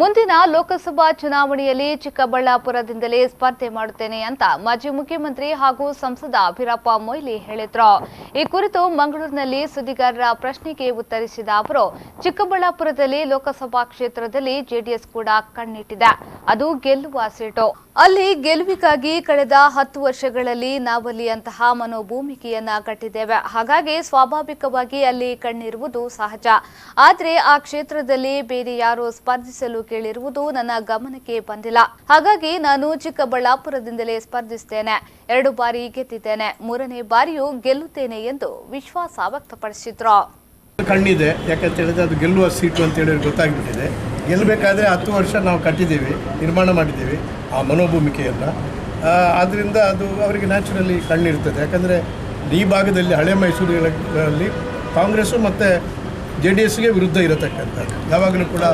ಮುಂದಿನ ಲೋಕಸಭಾ ಚುನಾವಣೆಯಲ್ಲಿ ಚಿಕ್ಕಬಳ್ಳಾಪುರದಿಂದಲೇ ಸ್ಪರ್ಧೆ ಮಾಡುತ್ತೇನೆ ಅಂತ ಮಾಜಿ ಮುಖ್ಯಮಂತ್ರಿ ಹಾಗೂ ಸಂಸದ ವೀರಪ್ಪ ಮೊಯ್ಲಿ ಹೇಳಿದ್ರು. ಈ ಕುರಿತು ಮಂಗಳೂರಿನಲ್ಲಿ ಸುದ್ದಿಗಾರರ ಪ್ರಶ್ನೆಗೆ ಉತ್ತರಿಸಿದ ಅವರು, ಚಿಕ್ಕಬಳ್ಳಾಪುರದಲ್ಲಿ ಲೋಕಸಭಾ ಕ್ಷೇತ್ರದಲ್ಲಿ ಜೆಡಿಎಸ್ ಕೂಡ ಕಣ್ಣಿಟ್ಟಿದೆ. ಅದು ಗೆಲ್ಲುವ ಸೀಟು. ಅಲ್ಲಿ ಗೆಲುವಿಗಾಗಿ ಕಳೆದ 10 ವರ್ಷಗಳಲ್ಲಿ ನಾವಲ್ಲಿ ಅಂತಹ ಮನೋಭೂಮಿಕೆಯನ್ನ ಕಟ್ಟಿದ್ದೇವೆ. ಹಾಗಾಗಿ ಸ್ವಾಭಾವಿಕವಾಗಿ ಅಲ್ಲಿ ಕಣ್ಣಿರುವುದು ಸಹಜ. ಆದರೆ ಆ ಕ್ಷೇತ್ರದಲ್ಲಿ ಬೇರೆ ಯಾರು ಸ್ಪರ್ಧಿಸಲು ಕೇಳಿರುವುದು ನನ್ನ ಗಮನಕ್ಕೆ ಬಂದಿಲ್ಲ. ಹಾಗಾಗಿ ನಾನು ಚಿಕ್ಕಬಳ್ಳಾಪುರದಿಂದಲೇ ಸ್ಪರ್ಧಿಸುತ್ತೇನೆ. 2 ಬಾರಿ ಗೆದ್ದಿದ್ದೇನೆ, 3ನೇ ಬಾರಿಯೂ ಗೆಲ್ಲುತ್ತೇನೆ ಎಂದು ವಿಶ್ವಾಸ ವ್ಯಕ್ತಪಡಿಸಿದ್ರು. ಕಣ್ಣಿದೆ, ಯಾಕಂತ ಹೇಳಿದ್ರೆ ಅದು ಗೆಲ್ಲುವ ಸೀಟು ಅಂತ ಹೇಳಿ ಗೊತ್ತಾಗ್ಬಿಟ್ಟಿದೆ. ಗೆಲ್ಲಬೇಕಾದ್ರೆ 10 ವರ್ಷ ನಾವು ಕಟ್ಟಿದ್ದೀವಿ, ನಿರ್ಮಾಣ ಮಾಡಿದ್ದೀವಿ ಆ ಮನೋಭೂಮಿಕೆಯನ್ನು. ಆದ್ದರಿಂದ ಅದು ಅವರಿಗೆ ನ್ಯಾಚುರಲಿ ಕಣ್ಣಿರ್ತದೆ. ಯಾಕಂದರೆ ಈ ಭಾಗದಲ್ಲಿ ಹಳೆ ಮೈಸೂರಿನಲ್ಲಿ ಕಾಂಗ್ರೆಸ್ಸು ಮತ್ತು JDSಗೆ ವಿರುದ್ಧ ಇರತಕ್ಕಂಥದ್ದು ಯಾವಾಗಲೂ ಕೂಡ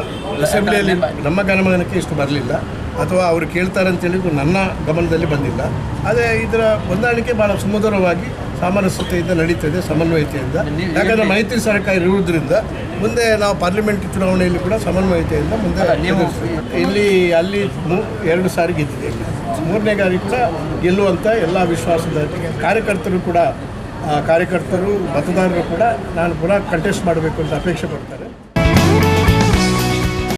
ಅಸೆಂಬ್ಲಿಯಲ್ಲಿ ನಮ್ಮ ಗಮನಕ್ಕೆ ಇಷ್ಟು ಬರಲಿಲ್ಲ, ಅಥವಾ ಅವರು ಕೇಳ್ತಾರೆ ಅಂತೇಳಿ ನನ್ನ ಗಮನದಲ್ಲಿ ಬಂದಿಲ್ಲ. ಅದೇ ಇದರ ಹೊಂದಾಣಿಕೆ ಭಾಳ ಸುಮಧುರವಾಗಿ ಸಾಮರಸ್ಯತೆಯಿಂದ ನಡೀತದೆ, ಸಮನ್ವಯತೆಯಿಂದ. ಯಾಕಂದರೆ ಮೈತ್ರಿ ಸರ್ಕಾರ ಇರುವುದರಿಂದ ಮುಂದೆ ನಾವು ಪಾರ್ಲಿಮೆಂಟ್ ಚುನಾವಣೆಯಲ್ಲಿ ಕೂಡ ಸಮನ್ವಯತೆಯಿಂದ ಮುಂದೆ ಅಲ್ಲಿ 2 ಸಾರಿ ಗೆದ್ದಿದೆ. 3ನೇ ಬಾರಿ ಕೂಡ ಗೆಲ್ಲುವಂಥ ಎಲ್ಲ ವಿಶ್ವಾಸದ ಕಾರ್ಯಕರ್ತರು, ಮತದಾರರು ಕೂಡ ನಾನು ಪುನಃ ಕಂಟೆಸ್ಟ್ ಮಾಡಬೇಕು ಅಂತ ಅಪೇಕ್ಷೆ ಪಡ್ತಾರೆ.